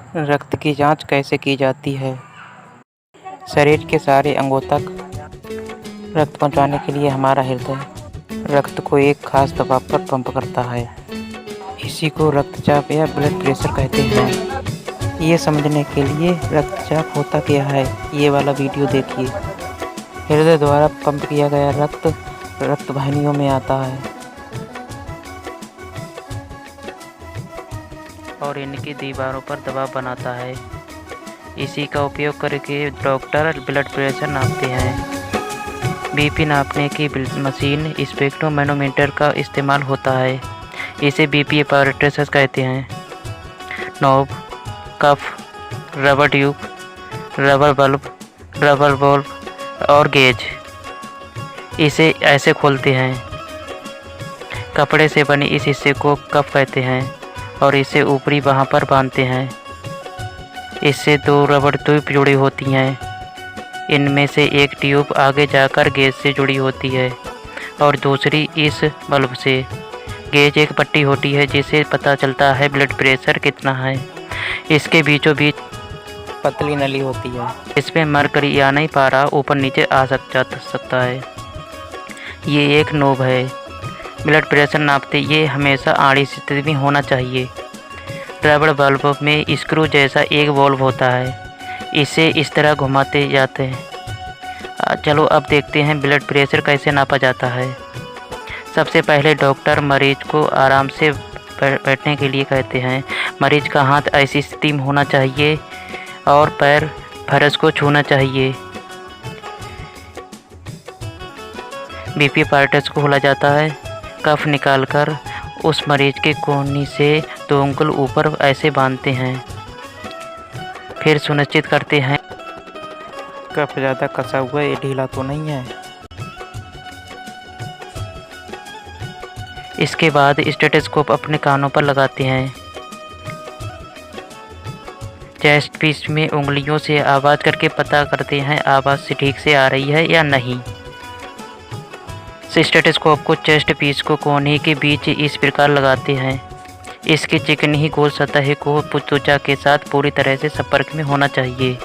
रक्त की जांच कैसे की जाती है? शरीर के सारे अंगों तक रक्त पहुंचाने के लिए हमारा हृदय रक्त को एक खास दबाव पर पंप करता है। इसी को रक्तचाप या ब्लड प्रेशर कहते हैं। ये समझने के लिए रक्तचाप होता क्या है, ये वाला वीडियो देखिए। हृदय द्वारा पंप किया गया रक्त रक्त वाहिनियों में आता है और इनकी दीवारों पर दबाव बनाता है। इसी का उपयोग करके डॉक्टर ब्लड प्रेशर नापते हैं। बीपी नापने की मशीन स्पेक्ट्रोमैनोमीटर का इस्तेमाल होता है। इसे बीपी apparatus कहते हैं। Knob, cuff, rubber tube, rubber bulb, rubber bulb और गेज इसे ऐसे खोलते हैं। कपड़े से बने इस हिस्से को कफ कहते हैं और इसे ऊपरी बांह पर बांधते हैं। इससे दो रबर ट्यूब जुड़ी होती हैं। इनमें से एक ट्यूब आगे जाकर गेज से जुड़ी होती है और दूसरी इस बल्ब से। गेज एक पट्टी होती है जिससे पता चलता है ब्लड प्रेशर कितना है। इसके बीचों बीच पतली नली होती है। इसमें मरकरी यानी पारा ऊपर नीचे आ सकता है। ये एक नोब है। ब्लड प्रेशर नापते ये हमेशा आड़ी स्थिति में होना चाहिए। रबर बल्ब में स्क्रू जैसा एक वॉल्व होता है। इसे इस तरह घुमाते जाते हैं। चलो अब देखते हैं ब्लड प्रेशर कैसे नापा जाता है। सबसे पहले डॉक्टर मरीज को आराम से बैठने के लिए कहते हैं। मरीज का हाथ ऐसी स्थिति में होना चाहिए और पैर फर्श को छूना चाहिए। बीपी apparatus को खोला जाता है। कफ निकालकर उस मरीज के कोहनी से 2 उंगल ऊपर ऐसे बांधते हैं। फिर सुनिश्चित करते हैं कफ ज़्यादा कसा हुआ है, ढीला तो नहीं है। इसके बाद स्टेथोस्कोप अपने कानों पर लगाते हैं। चेस्ट पीस में उंगलियों से आवाज़ करके पता करते हैं आवाज़ ठीक से आ रही है या नहीं। स्टेथोस्कोप को चेस्ट पीस को कोहनी के बीच इस प्रकार लगाते हैं। इसकी चिकनी गोल सतह को त्वचा के साथ पूरी तरह से संपर्क में होना चाहिए।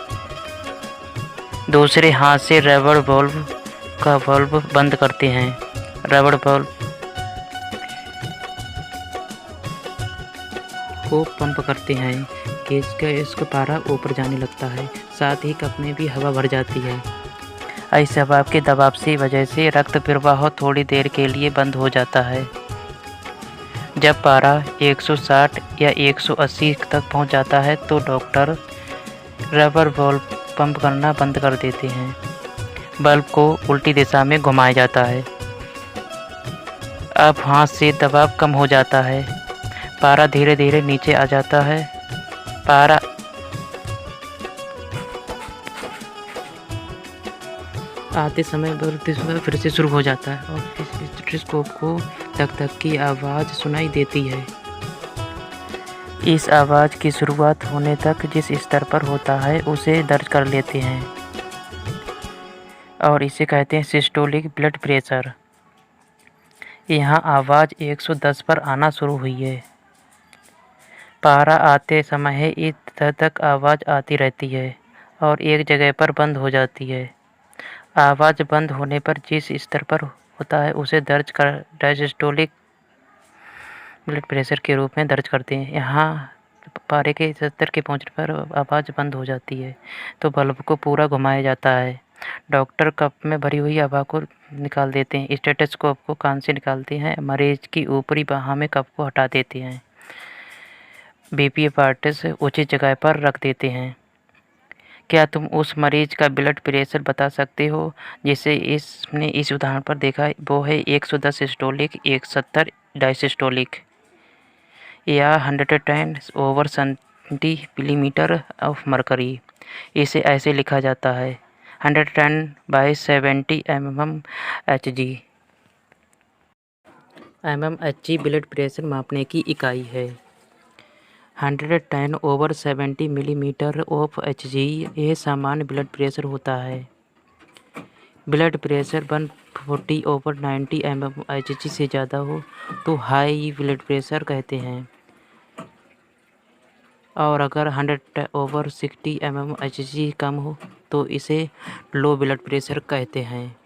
दूसरे हाथ से रबर बल्ब का बल्ब बंद करते हैं। रबर बल्ब को पंप करते हैं। गेज का इसका पारा ऊपर जाने लगता है, साथ ही कप में भी हवा भर जाती है। इस हवा के दबाव की वजह से रक्त प्रवाह थोड़ी देर के लिए बंद हो जाता है। जब पारा 160 या 180 तक पहुंच जाता है तो डॉक्टर रबर बल्ब पंप करना बंद कर देते हैं। बल्ब को उल्टी दिशा में घुमाया जाता है। अब हाथ से दबाव कम हो जाता है। पारा धीरे धीरे नीचे आ जाता है। पारा आते समय फिर से शुरू हो जाता है और इस स्टेथोस्कोप को धक धक की आवाज़ सुनाई देती है। इस आवाज़ की शुरुआत होने तक जिस स्तर पर होता है उसे दर्ज कर लेते हैं और इसे कहते हैं सिस्टोलिक ब्लड प्रेशर। यहाँ आवाज़ 110 पर आना शुरू हुई है। पारा आते समय इस तक आवाज़ आती रहती है और एक जगह पर बंद हो जाती है। आवाज़ बंद होने पर जिस स्तर पर होता है उसे डायस्टोलिक ब्लड प्रेशर के रूप में दर्ज करते हैं। यहाँ पारे के स्तर के पहुँचने पर आवाज़ बंद हो जाती है तो बल्ब को पूरा घुमाया जाता है। डॉक्टर कप में भरी हुई हवा को निकाल देते हैं। स्टेथोस्कोप को कान से निकालते हैं। मरीज की ऊपरी बाह में कप को हटा देते हैं। बीपी apparatus उचित जगह पर रख देते हैं। क्या तुम उस मरीज का ब्लड प्रेशर बता सकते हो जिसे इसने इस उदाहरण पर देखा? वो है 110 सिस्टोलिक, 170 डायसिस्टोलिक या 110/70 मिलीमीटर ऑफ मरकरी। इसे ऐसे लिखा जाता है 110/70 mmHg। mmHg ब्लड प्रेशर मापने की इकाई है। 110/70 मिलीमीटर ऑफ Hg यह सामान्य ब्लड प्रेशर होता है। ब्लड प्रेशर 140/90 mmHg से ज़्यादा हो तो हाई ब्लड प्रेशर कहते हैं। और अगर 100/60 mmHg कम हो तो इसे लो ब्लड प्रेशर कहते हैं।